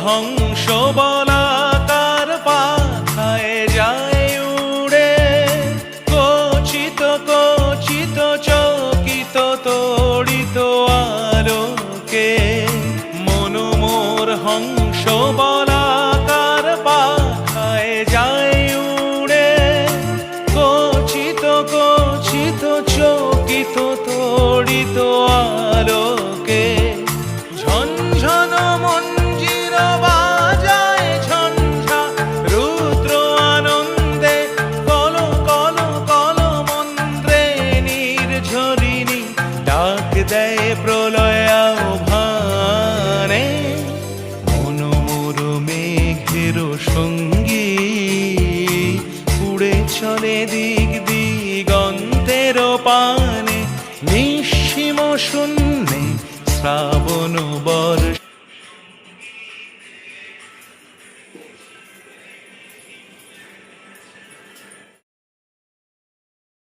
হংস বলাকার পাখায় যায় উড়ে, কচিত কচিত চকিত তড়িত আলোকে। মন মোর হংস বলাকার পাখায় যায় উড়ে, কচিত কচিত চকিত তড়িত আলোকে। ঝনঝন